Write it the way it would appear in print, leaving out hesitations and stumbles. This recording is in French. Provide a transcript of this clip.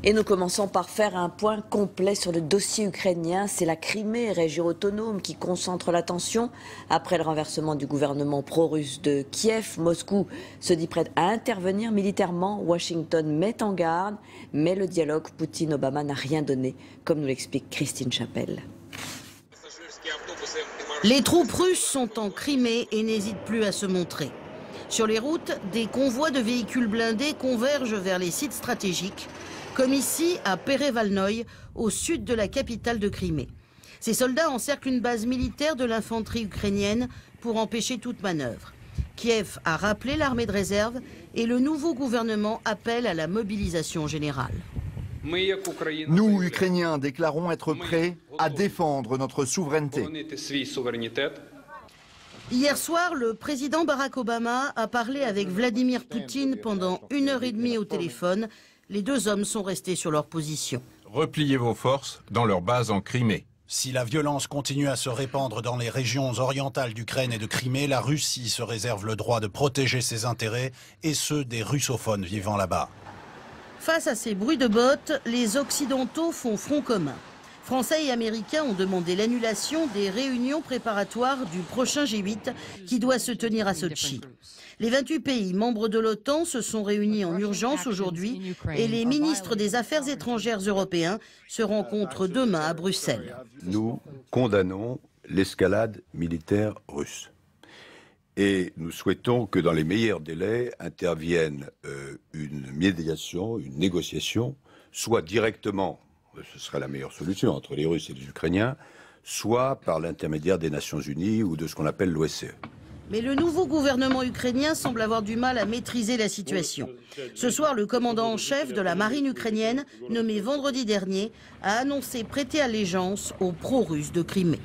Et nous commençons par faire un point complet sur le dossier ukrainien. C'est la Crimée, région autonome, qui concentre l'attention. Après le renversement du gouvernement pro-russe de Kiev, Moscou se dit prête à intervenir militairement. Washington met en garde, mais le dialogue Poutine-Obama n'a rien donné, comme nous l'explique Christine Chapelle. Les troupes russes sont en Crimée et n'hésitent plus à se montrer. Sur les routes, des convois de véhicules blindés convergent vers les sites stratégiques, comme ici à Perevalnoï, au sud de la capitale de Crimée. Ces soldats encerclent une base militaire de l'infanterie ukrainienne pour empêcher toute manœuvre. Kiev a rappelé l'armée de réserve et le nouveau gouvernement appelle à la mobilisation générale. Nous, Ukrainiens, déclarons être prêts à défendre notre souveraineté. Hier soir, le président Barack Obama a parlé avec Vladimir Poutine pendant 1h30 au téléphone. Les deux hommes sont restés sur leur position. Repliez vos forces dans leur base en Crimée. Si la violence continue à se répandre dans les régions orientales d'Ukraine et de Crimée, la Russie se réserve le droit de protéger ses intérêts et ceux des russophones vivant là-bas. Face à ces bruits de bottes, les Occidentaux font front commun. Français et Américains ont demandé l'annulation des réunions préparatoires du prochain G8 qui doit se tenir à Sotchi. Les 28 pays membres de l'OTAN se sont réunis en urgence aujourd'hui et les ministres des Affaires étrangères européens se rencontrent demain à Bruxelles. Nous condamnons l'escalade militaire russe. Et nous souhaitons que dans les meilleurs délais intervienne une médiation, une négociation, soit directement, ce serait la meilleure solution, entre les Russes et les Ukrainiens, soit par l'intermédiaire des Nations Unies ou de ce qu'on appelle l'OSCE. Mais le nouveau gouvernement ukrainien semble avoir du mal à maîtriser la situation. Ce soir, le commandant en chef de la marine ukrainienne, nommé vendredi dernier, a annoncé prêter allégeance aux pro-russes de Crimée.